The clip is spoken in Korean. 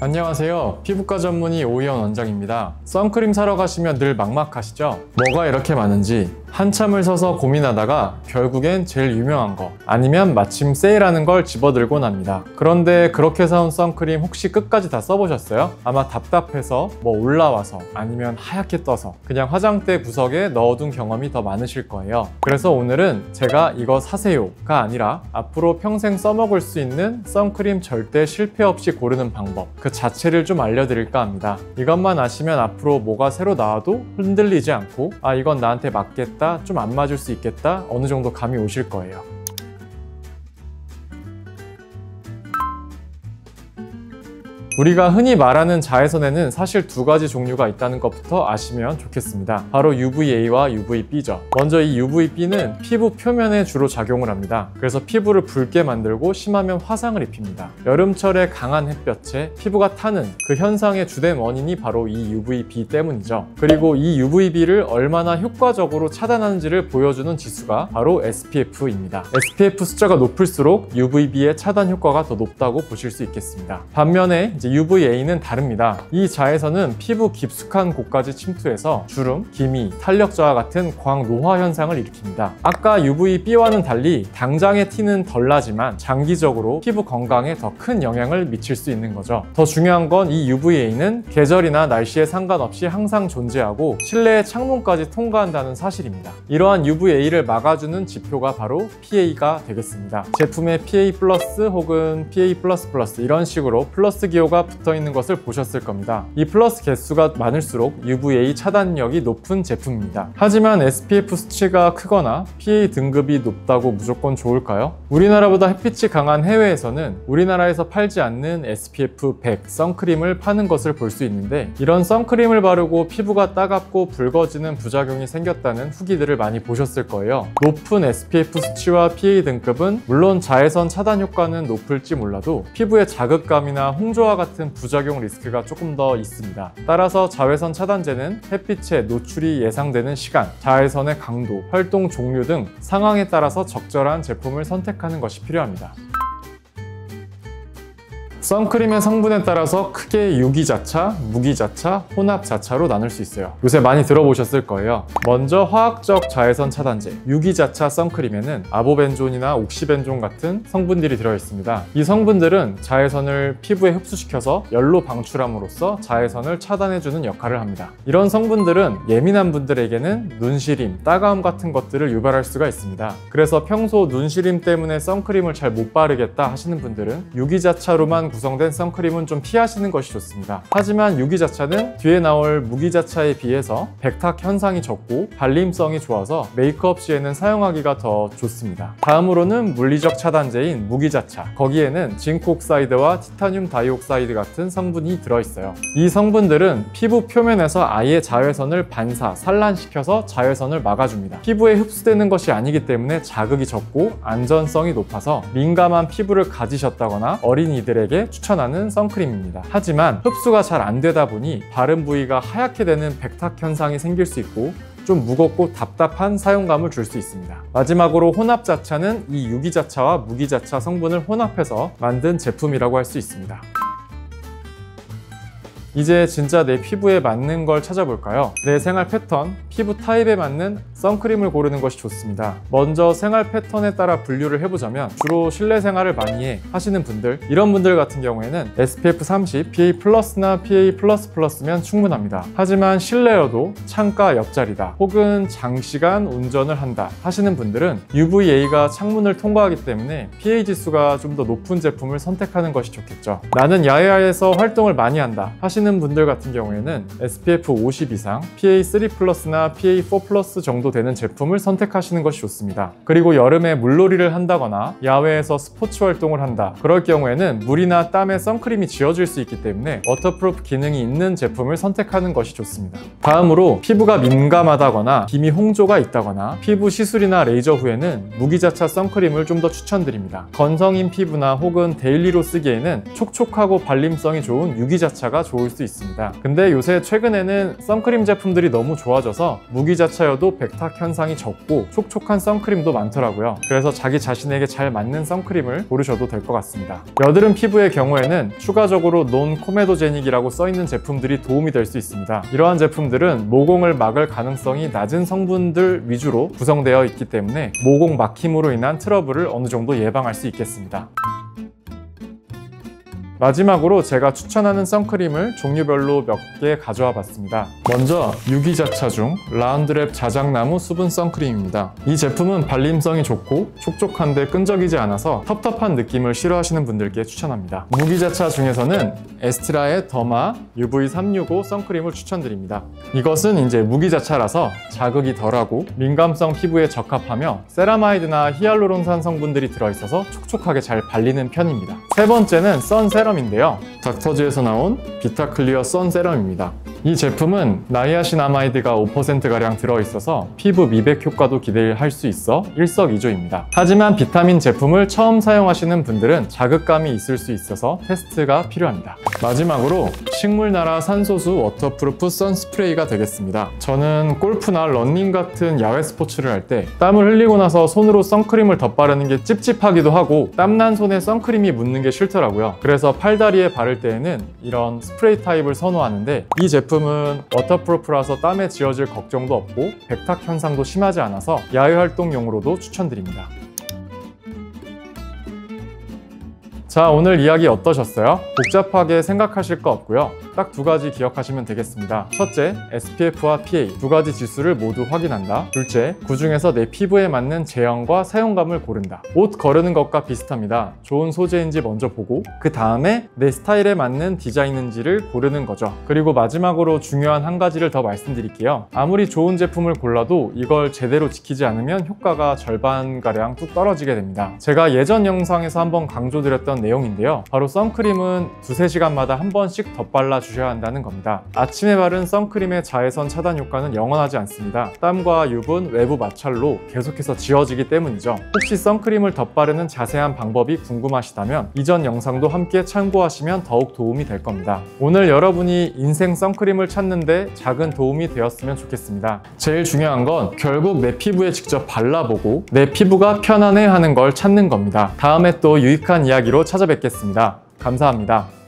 안녕하세요. 피부과 전문의 오희연 원장입니다. 선크림 사러 가시면 늘 막막하시죠? 뭐가 이렇게 많은지 한참을 서서 고민하다가 결국엔 제일 유명한 거 아니면 마침 세일하는 걸 집어들곤 합니다. 그런데 그렇게 사온 선크림 혹시 끝까지 다 써보셨어요? 아마 답답해서 올라와서 아니면 하얗게 떠서 그냥 화장대 구석에 넣어둔 경험이 더 많으실 거예요. 그래서 오늘은 제가 이거 사세요가 아니라 앞으로 평생 써먹을 수 있는 선크림 절대 실패 없이 고르는 방법 그 자체를 좀 알려드릴까 합니다. 이것만 아시면 앞으로 뭐가 새로 나와도 흔들리지 않고 아 이건 나한테 맞겠다, 좀 안 맞을 수 있겠다 어느 정도 감이 오실 거예요. 우리가 흔히 말하는 자외선에는 사실 두 가지 종류가 있다는 것부터 아시면 좋겠습니다. 바로 UVA와 UVB죠. 먼저 이 UVB는 피부 표면에 주로 작용을 합니다. 그래서 피부를 붉게 만들고 심하면 화상을 입힙니다. 여름철에 강한 햇볕에 피부가 타는 그 현상의 주된 원인이 바로 이 UVB 때문이죠. 그리고 이 UVB를 얼마나 효과적으로 차단하는지를 보여주는 지수가 바로 SPF입니다. SPF 숫자가 높을수록 UVB의 차단 효과가 더 높다고 보실 수 있겠습니다. 반면에 UVA는 다릅니다. 이 자외선은 피부 깊숙한 곳까지 침투해서 주름, 기미, 탄력 저하 같은 광노화 현상을 일으킵니다. 아까 UVB와는 달리 당장의 티는 덜 나지만 장기적으로 피부 건강에 더 큰 영향을 미칠 수 있는 거죠. 더 중요한 건 이 UVA는 계절이나 날씨에 상관없이 항상 존재하고 실내의 창문까지 통과한다는 사실입니다. 이러한 UVA를 막아주는 지표가 바로 PA가 되겠습니다. 제품에 PA+ 혹은 PA++ 이런 식으로 플러스 기호가 붙어 있는 것을 보셨을 겁니다. 이 플러스 개수가 많을수록 UVA 차단력이 높은 제품입니다. 하지만 SPF 수치가 크거나 PA 등급이 높다고 무조건 좋을까요? 우리나라보다 햇빛이 강한 해외에서는 우리나라에서 팔지 않는 SPF 100 선크림을 파는 것을 볼 수 있는데 이런 선크림을 바르고 피부가 따갑고 붉어지는 부작용이 생겼다는 후기들을 많이 보셨을 거예요. 높은 SPF 수치와 PA 등급은 물론 자외선 차단 효과는 높을지 몰라도 피부의 자극감이나 홍조화 같은 부작용 리스크가 조금 더 있습니다. 따라서 자외선 차단제는 햇빛에 노출이 예상되는 시간, 자외선의 강도, 활동 종류 등 상황에 따라서 적절한 제품을 선택하는 것이 필요합니다. 선크림의 성분에 따라서 크게 유기자차, 무기자차, 혼합자차로 나눌 수 있어요. 요새 많이 들어보셨을 거예요. 먼저 화학적 자외선 차단제, 유기자차 선크림에는 아보벤존이나 옥시벤존 같은 성분들이 들어있습니다. 이 성분들은 자외선을 피부에 흡수시켜서 열로 방출함으로써 자외선을 차단해주는 역할을 합니다. 이런 성분들은 예민한 분들에게는 눈시림, 따가움 같은 것들을 유발할 수가 있습니다. 그래서 평소 눈시림 때문에 선크림을 잘 못 바르겠다 하시는 분들은 유기자차로만 구성된 선크림은 좀 피하시는 것이 좋습니다. 하지만 유기자차는 뒤에 나올 무기자차에 비해서 백탁 현상이 적고 발림성이 좋아서 메이크업 시에는 사용하기가 더 좋습니다. 다음으로는 물리적 차단제인 무기자차. 거기에는 징크옥사이드와 티타늄 다이옥사이드 같은 성분이 들어있어요. 이 성분들은 피부 표면에서 아예 자외선을 반사, 산란시켜서 자외선을 막아줍니다. 피부에 흡수되는 것이 아니기 때문에 자극이 적고 안전성이 높아서 민감한 피부를 가지셨다거나 어린이들에게 추천하는 선크림입니다. 하지만 흡수가 잘 안 되다 보니 바른 부위가 하얗게 되는 백탁 현상이 생길 수 있고 좀 무겁고 답답한 사용감을 줄 수 있습니다. 마지막으로 혼합자차는 이 유기자차와 무기자차 성분을 혼합해서 만든 제품이라고 할 수 있습니다. 이제 진짜 내 피부에 맞는 걸 찾아볼까요? 내 생활 패턴, 피부 타입에 맞는 선크림을 고르는 것이 좋습니다. 먼저 생활 패턴에 따라 분류를 해보자면 주로 실내 생활을 많이 하시는 분들, 이런 분들 같은 경우에는 SPF 30, PA+나 PA++면 충분합니다. 하지만 실내여도 창가 옆자리다 혹은 장시간 운전을 한다 하시는 분들은 UVA가 창문을 통과하기 때문에 PA 지수가 좀 더 높은 제품을 선택하는 것이 좋겠죠. 나는 야외에서 활동을 많이 한다 하시는 분들 같은 경우에는 SPF 50 이상, PA3+나 PA4+ 정도 되는 제품을 선택하시는 것이 좋습니다. 그리고 여름에 물놀이를 한다거나 야외에서 스포츠 활동을 한다. 그럴 경우에는 물이나 땀에 선크림이 지워질 수 있기 때문에 워터프루프 기능이 있는 제품을 선택하는 것이 좋습니다. 다음으로 피부가 민감하다거나 기미 홍조가 있다거나 피부 시술이나 레이저 후에는 무기자차 선크림을 좀 더 추천드립니다. 건성인 피부나 혹은 데일리로 쓰기에는 촉촉하고 발림성이 좋은 유기자차가 좋을 볼 수 있습니다. 근데 요새 최근에는 선크림 제품들이 너무 좋아져서 무기자차여도 백탁 현상이 적고 촉촉한 선크림도 많더라고요. 그래서 자기 자신에게 잘 맞는 선크림을 고르셔도 될 것 같습니다. 여드름 피부의 경우에는 추가적으로 논코메도제닉이라고 써있는 제품들이 도움이 될 수 있습니다. 이러한 제품들은 모공을 막을 가능성이 낮은 성분들 위주로 구성되어 있기 때문에 모공 막힘으로 인한 트러블을 어느 정도 예방할 수 있겠습니다. 마지막으로 제가 추천하는 선크림을 종류별로 몇 개 가져와 봤습니다. 먼저 유기자차 중 라운드랩 자작나무 수분 선크림입니다. 이 제품은 발림성이 좋고 촉촉한데 끈적이지 않아서 텁텁한 느낌을 싫어하시는 분들께 추천합니다. 무기자차 중에서는 에스트라의 더마 UV365 선크림을 추천드립니다. 이것은 이제 무기자차라서 자극이 덜하고 민감성 피부에 적합하며 세라마이드나 히알루론산 성분들이 들어있어서 촉촉하게 잘 발리는 편입니다. 세 번째는 선세럼인데요. 닥터즈에서 나온 비타클리어 선세럼입니다. 이 제품은 나이아신아마이드가 5%가량 들어있어서 피부 미백 효과도 기대할 수 있어 일석이조입니다. 하지만 비타민 제품을 처음 사용하시는 분들은 자극감이 있을 수 있어서 테스트가 필요합니다. 마지막으로 식물나라 산소수 워터프루프 선스프레이가 되겠습니다. 저는 골프나 러닝 같은 야외 스포츠를 할 때 땀을 흘리고 나서 손으로 선크림을 덧바르는 게 찝찝하기도 하고 땀난 손에 선크림이 묻는 게 싫더라고요. 그래서 팔다리에 바를 때에는 이런 스프레이 타입을 선호하는데 이 제품은 워터프루프라서 땀에 지어질 걱정도 없고 백탁 현상도 심하지 않아서 야외 활동용으로도 추천드립니다. 자, 오늘 이야기 어떠셨어요? 복잡하게 생각하실 거 없고요. 딱 두 가지 기억하시면 되겠습니다. 첫째, SPF와 PA 두 가지 지수를 모두 확인한다. 둘째, 그중에서 내 피부에 맞는 제형과 사용감을 고른다. 옷 거르는 것과 비슷합니다. 좋은 소재인지 먼저 보고 그 다음에 내 스타일에 맞는 디자인인지를 고르는 거죠. 그리고 마지막으로 중요한 한 가지를 더 말씀드릴게요. 아무리 좋은 제품을 골라도 이걸 제대로 지키지 않으면 효과가 절반가량 뚝 떨어지게 됩니다. 제가 예전 영상에서 한번 강조드렸던 내용인데요. 바로 선크림은 2~3시간마다 한 번씩 덧발라 주셔야 한다는 겁니다. 아침에 바른 선크림의 자외선 차단 효과는 영원하지 않습니다. 땀과 유분, 외부 마찰로 계속해서 지워지기 때문이죠. 혹시 선크림을 덧바르는 자세한 방법이 궁금하시다면 이전 영상도 함께 참고하시면 더욱 도움이 될 겁니다. 오늘 여러분이 인생 선크림을 찾는데 작은 도움이 되었으면 좋겠습니다. 제일 중요한 건 결국 내 피부에 직접 발라보고 내 피부가 편안해하는 걸 찾는 겁니다. 다음에 또 유익한 이야기로 찾아뵙겠습니다. 감사합니다.